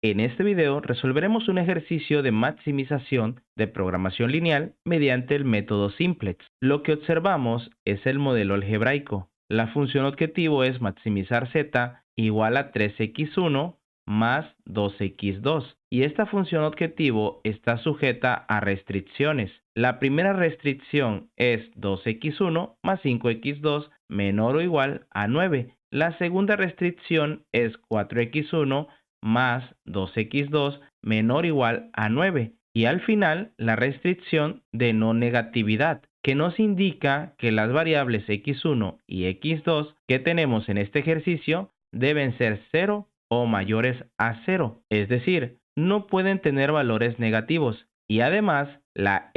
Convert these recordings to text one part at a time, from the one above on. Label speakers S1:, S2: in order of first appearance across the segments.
S1: En este video resolveremos un ejercicio de maximización de programación lineal mediante el método simplex. Lo que observamos es el modelo algebraico. La función objetivo es maximizar z igual a 3x1 más 2x2. Y esta función objetivo está sujeta a restricciones. La primera restricción es 2x1 más 5x2 menor o igual a 9. La segunda restricción es 4x1 más 2x2 menor o igual a 9. Y al final, la restricción de no negatividad, que nos indica que las variables x1 y x2 que tenemos en este ejercicio deben ser 0 o mayores a 0. Es decir, no pueden tener valores negativos. Y además, la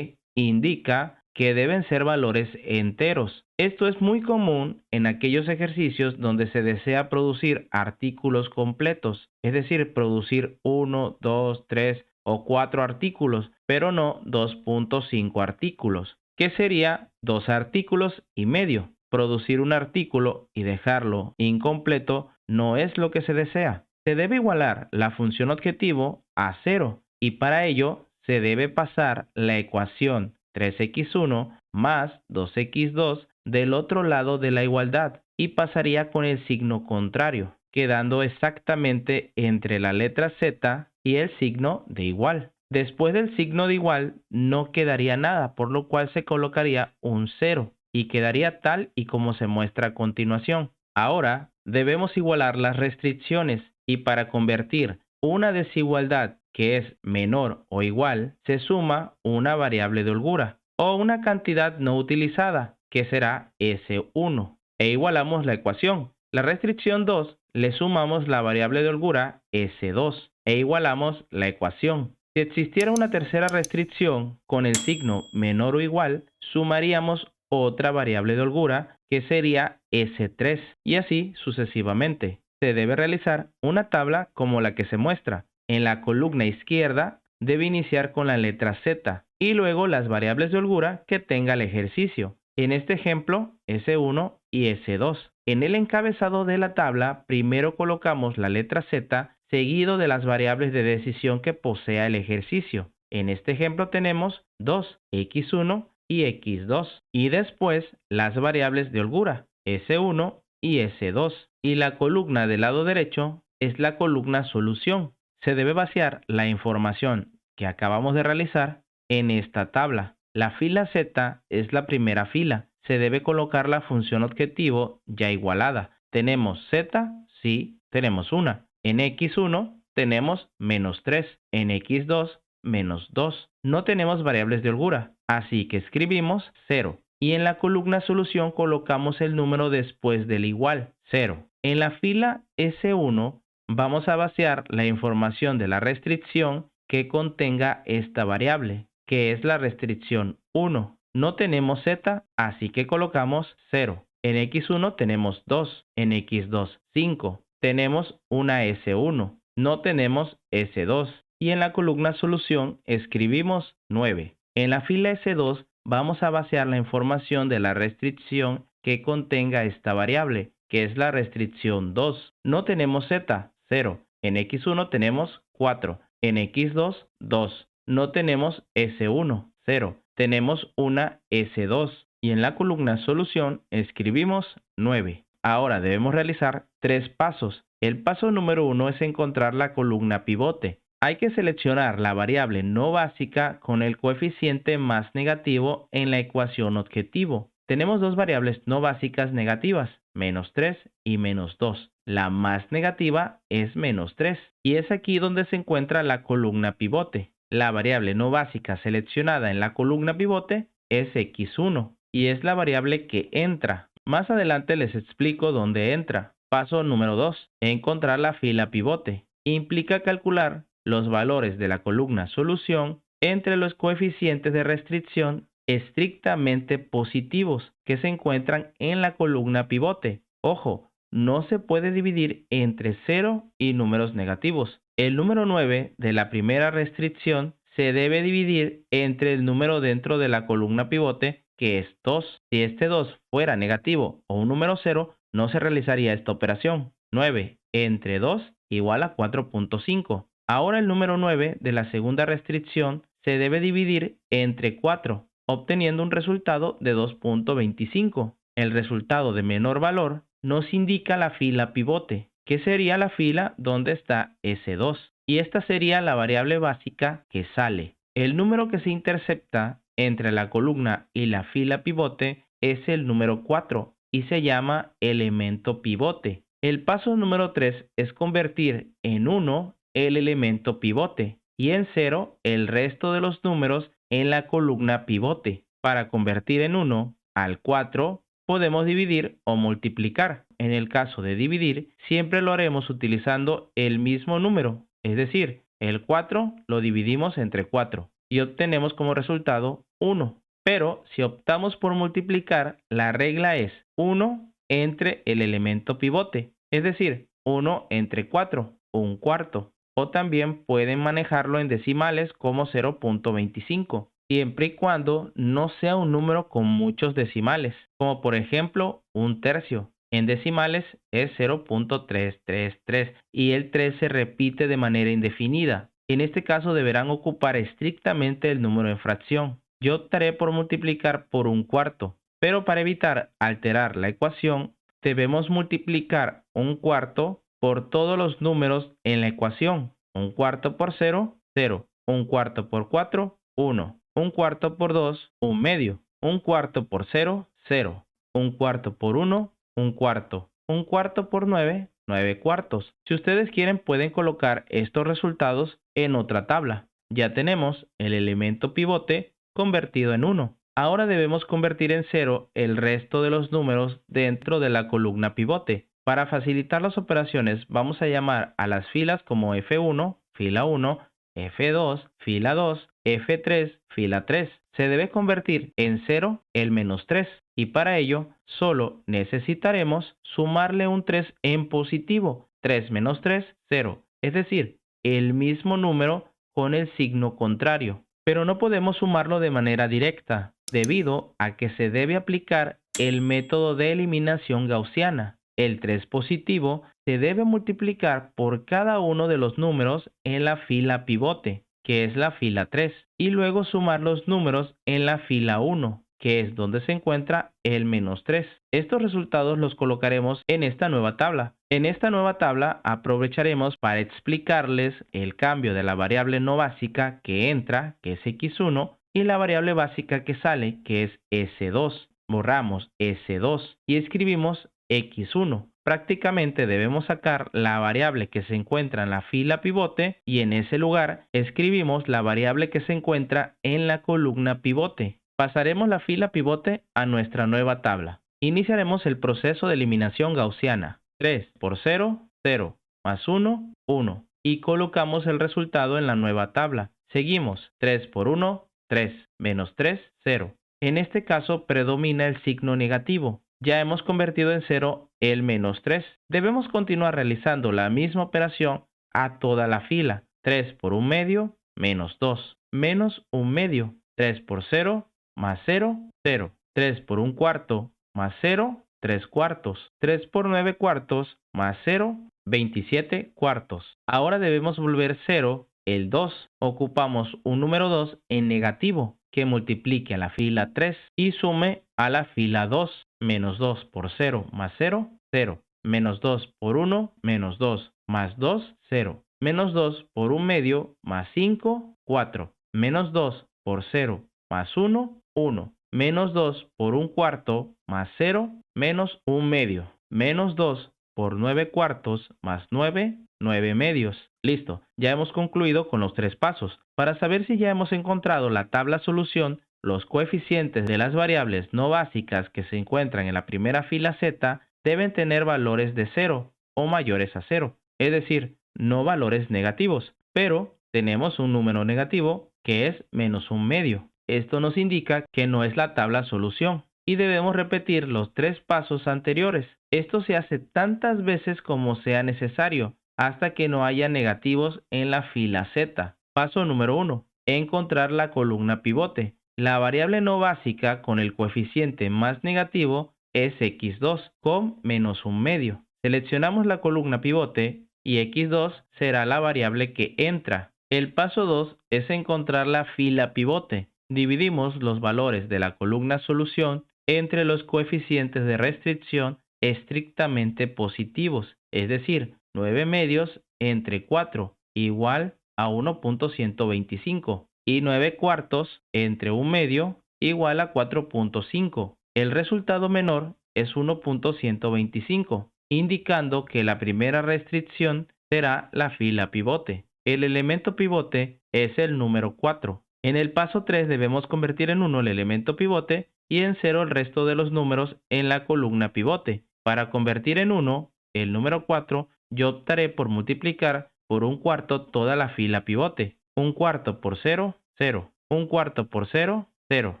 S1: indica que deben ser valores enteros. Esto es muy común en aquellos ejercicios donde se desea producir artículos completos, es decir, producir 1, 2, 3 o 4 artículos, pero no 2.5 artículos, que sería 2 artículos y medio. Producir un artículo y dejarlo incompleto no es lo que se desea. Se debe igualar la función objetivo a 0 y para ello se debe pasar la ecuación 3x1 más 2x2 del otro lado de la igualdad y pasaría con el signo contrario, quedando exactamente entre la letra z y el signo de igual. Después del signo de igual no quedaría nada, por lo cual se colocaría un 0 y quedaría tal y como se muestra a continuación. Ahora debemos igualar las restricciones y para convertir una desigualdad que es menor o igual, se suma una variable de holgura o una cantidad no utilizada, que será S1, e igualamos la ecuación. La restricción 2 le sumamos la variable de holgura S2 e igualamos la ecuación. Si existiera una tercera restricción con el signo menor o igual, sumaríamos otra variable de holgura que sería S3 y así sucesivamente. Se debe realizar una tabla como la que se muestra. En la columna izquierda debe iniciar con la letra Z y luego las variables de holgura que tenga el ejercicio. En este ejemplo, S1 y S2. En el encabezado de la tabla, primero colocamos la letra Z seguido de las variables de decisión que posea el ejercicio. En este ejemplo tenemos 2, x1 y x2. Y después las variables de holgura, S1 y S2. Y la columna del lado derecho es la columna solución. Se debe vaciar la información que acabamos de realizar en esta tabla. La fila Z es la primera fila. Se debe colocar la función objetivo ya igualada. Tenemos Z, sí, tenemos una. En x1 tenemos menos 3. En x2, menos 2. No tenemos variables de holgura, así que escribimos 0. Y en la columna solución colocamos el número después del igual, 0. En la fila S1 vamos a vaciar la información de la restricción que contenga esta variable, que es la restricción 1. No tenemos z, así que colocamos 0. En x1 tenemos 2, en x2 5. Tenemos una S1, no tenemos S2. Y en la columna solución escribimos 9. En la fila S2 vamos a vaciar la información de la restricción que contenga esta variable, que es la restricción 2. No tenemos z, 0. En x1 tenemos 4. En x2, 2. No tenemos S1, 0. Tenemos una S2. Y en la columna solución escribimos 9. Ahora debemos realizar 3 pasos. El paso número 1 es encontrar la columna pivote. Hay que seleccionar la variable no básica con el coeficiente más negativo en la ecuación objetivo. Tenemos dos variables no básicas negativas, menos 3 y menos 2. La más negativa es menos 3 y es aquí donde se encuentra la columna pivote. La variable no básica seleccionada en la columna pivote es x1 y es la variable que entra. Más adelante les explico dónde entra. Paso número 2. Encontrar la fila pivote. Implica calcular los valores de la columna solución entre los coeficientes de restricción estrictamente positivos que se encuentran en la columna pivote. Ojo, no se puede dividir entre 0 y números negativos. El número 9 de la primera restricción se debe dividir entre el número dentro de la columna pivote, que es 2. Si este 2 fuera negativo o un número 0, no se realizaría esta operación. 9 entre 2 igual a 4.5. Ahora el número 9 de la segunda restricción se debe dividir entre 4, obteniendo un resultado de 2.25. El resultado de menor valor nos indica la fila pivote, que sería la fila donde está S2, y esta sería la variable básica que sale. El número que se intercepta entre la columna y la fila pivote es el número 4 y se llama elemento pivote. El paso número 3 es convertir en 1 el elemento pivote y en 0 el resto de los números en la columna pivote. Para convertir en 1 al 4 podemos dividir o multiplicar. En el caso de dividir, siempre lo haremos utilizando el mismo número, es decir, el 4 lo dividimos entre 4 y obtenemos como resultado 1. Pero si optamos por multiplicar, la regla es 1 entre el elemento pivote, es decir, 1 entre 4, un cuarto. O también pueden manejarlo en decimales como 0.25, siempre y cuando no sea un número con muchos decimales, como por ejemplo un tercio. En decimales es 0.333 y el 3 se repite de manera indefinida. En este caso deberán ocupar estrictamente el número en fracción. Yo optaré por multiplicar por un cuarto, pero para evitar alterar la ecuación, debemos multiplicar un cuarto por todos los números en la ecuación. Un cuarto por 0, 0. Un cuarto por 4, 1. Un cuarto por 2, un medio. Un cuarto por 0, 0. Un cuarto por 1, un cuarto. Un cuarto por 9, 9 cuartos. Si ustedes quieren pueden colocar estos resultados en otra tabla. Ya tenemos el elemento pivote convertido en 1. Ahora debemos convertir en 0 el resto de los números dentro de la columna pivote. Para facilitar las operaciones vamos a llamar a las filas como F1, fila 1, F2, fila 2, F3, fila 3. Se debe convertir en 0 el menos 3 y para ello solo necesitaremos sumarle un 3 en positivo. 3 menos 3, 0. Es decir, el mismo número con el signo contrario. Pero no podemos sumarlo de manera directa, debido a que se debe aplicar el método de eliminación gaussiana. El 3 positivo se debe multiplicar por cada uno de los números en la fila pivote, que es la fila 3, y luego sumar los números en la fila 1, que es donde se encuentra el menos 3. Estos resultados los colocaremos en esta nueva tabla. En esta nueva tabla aprovecharemos para explicarles el cambio de la variable no básica que entra, que es x1, y la variable básica que sale, que es s2. Borramos s2 y escribimos x1. Prácticamente debemos sacar la variable que se encuentra en la fila pivote y en ese lugar escribimos la variable que se encuentra en la columna pivote. Pasaremos la fila pivote a nuestra nueva tabla. Iniciaremos el proceso de eliminación gaussiana. 3 por 0, 0, más 1, 1. Y colocamos el resultado en la nueva tabla. Seguimos. 3 por 1, 3, menos 3, 0. En este caso predomina el signo negativo. Ya hemos convertido en 0 el menos 3. Debemos continuar realizando la misma operación a toda la fila. 3 por 1 medio, menos 2, menos 1 medio. 3 por 0, más 0, 0. 3 por 1 cuarto, más 0, 3 cuartos. 3 por 9 cuartos, más 0, 27 cuartos. Ahora debemos volver 0 el 2. Ocupamos un número 2 en negativo que multiplique a la fila 3 y sume a la fila 2. Menos 2 por 0 más 0, 0. Menos 2 por 1, menos 2 más 2, 0. Menos 2 por 1 medio más 5, 4. Menos 2 por 0 más 1, 1. Menos 2 por 1 cuarto más 0, menos 1 medio. Menos 2 por 9 cuartos más 9, 9 medios. Listo, ya hemos concluido con los 3 pasos. Para saber si ya hemos encontrado la tabla solución, los coeficientes de las variables no básicas que se encuentran en la primera fila Z deben tener valores de 0 o mayores a 0, es decir, no valores negativos, pero tenemos un número negativo que es menos 1 medio. Esto nos indica que no es la tabla solución y debemos repetir los 3 pasos anteriores. Esto se hace tantas veces como sea necesario hasta que no haya negativos en la fila Z. Paso número 1. Encontrar la columna pivote. La variable no básica con el coeficiente más negativo es x2 con menos 1 medio. Seleccionamos la columna pivote y x2 será la variable que entra. El paso 2 es encontrar la fila pivote. Dividimos los valores de la columna solución entre los coeficientes de restricción estrictamente positivos, es decir, 9 medios entre 4 igual a 1.125 y 9 cuartos entre 1 medio igual a 4.5. El resultado menor es 1.125, indicando que la primera restricción será la fila pivote. El elemento pivote es el número 4. En el paso 3 debemos convertir en 1 el elemento pivote y en 0 el resto de los números en la columna pivote. Para convertir en 1 el número 4, yo optaré por multiplicar por 1/4 toda la fila pivote. 1/4 por 0, 0. 1/4 por 0, 0.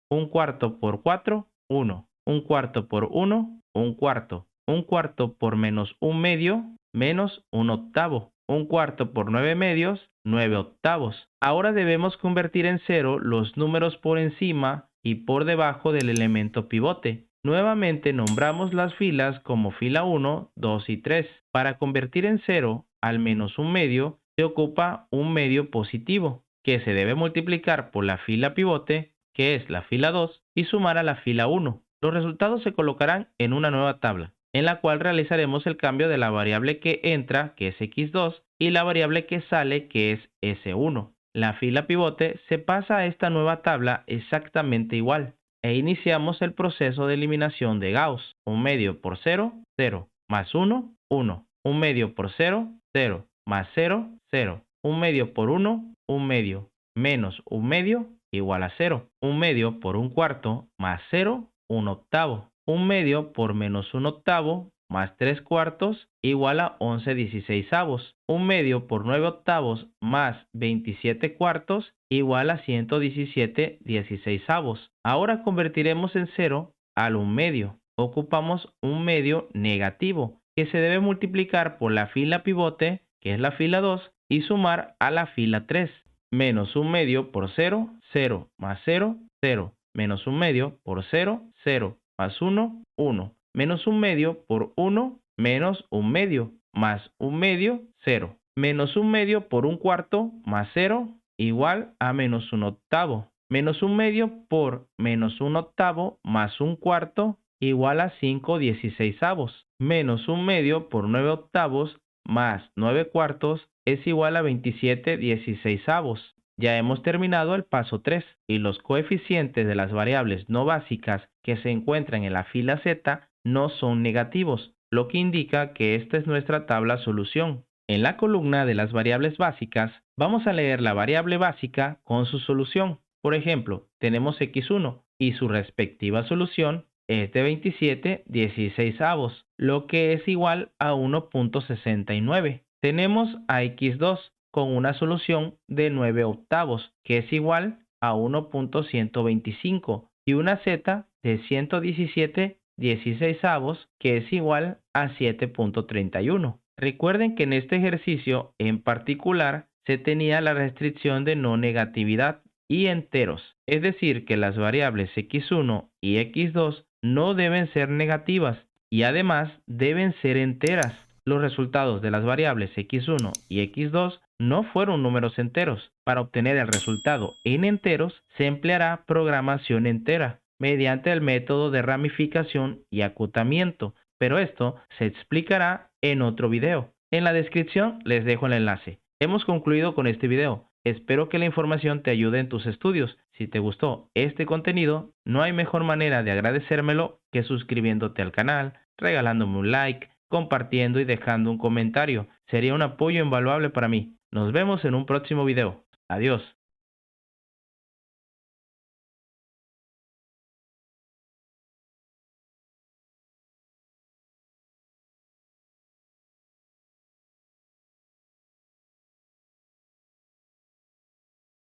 S1: 1/4 por 4, 1. 1/4 por 1, 1/4. 1/4 por menos 1 medio, menos 1/8. 1/4 por 9 medios, 9/8. Ahora debemos convertir en 0 los números por encima y por debajo del elemento pivote. Nuevamente nombramos las filas como fila 1, 2 y 3. Para convertir en 0 al menos 1 medio, se ocupa un medio positivo, que se debe multiplicar por la fila pivote, que es la fila 2, y sumar a la fila 1. Los resultados se colocarán en una nueva tabla, en la cual realizaremos el cambio de la variable que entra, que es x2, y la variable que sale, que es s1. La fila pivote se pasa a esta nueva tabla exactamente igual, e iniciamos el proceso de eliminación de Gauss. 1 medio por 0, 0, más 1, 1. 1 medio por 0, 0, más 0, 0. 1 medio por 1, 1 medio, menos 1 medio, igual a 0. 1 medio por 1/4 más 0, 1/8. 1 medio por menos 1/8 más 3 cuartos igual a 11/16. 1 medio por 9/8 más 27 cuartos igual a 117/16. Ahora convertiremos en 0 al 1 medio. Ocupamos un medio negativo, que se debe multiplicar por la fila pivote, que es la fila 2, y sumar a la fila 3. Menos 1 medio por 0, 0, más 0, 0. Menos 1 medio por 0, 0, más 1, 1. Menos 1 medio por 1, menos 1 medio, más 1 medio, 0. Menos 1 medio por 1/4 más 0, igual a menos 1/8. Menos 1 medio por menos 1/8 más 1/4, igual a 5/16. Menos 1 medio por 9/8 más 9 cuartos es igual a 27/16. Ya hemos terminado el paso 3 y los coeficientes de las variables no básicas que se encuentran en la fila Z no son negativos, lo que indica que esta es nuestra tabla solución. En la columna de las variables básicas, vamos a leer la variable básica con su solución. Por ejemplo, tenemos x1 y su respectiva solución es de 27/16, lo que es igual a 1.69. Tenemos a x2 con una solución de 9/8, que es igual a 1.125, y una z de 117/16, que es igual a 7.31. Recuerden que en este ejercicio en particular se tenía la restricción de no negatividad y enteros, es decir, que las variables x1 y x2 no deben ser negativas y además deben ser enteras. Los resultados de las variables x1 y x2 no fueron números enteros. Para obtener el resultado en enteros se empleará programación entera mediante el método de ramificación y acotamiento, pero esto se explicará en otro video. En la descripción les dejo el enlace. Hemos concluido con este video. Espero que la información te ayude en tus estudios. Si te gustó este contenido, no hay mejor manera de agradecérmelo que suscribiéndote al canal, regalándome un like, compartiendo y dejando un comentario. Sería un apoyo invaluable para mí. Nos vemos en un próximo video. Adiós.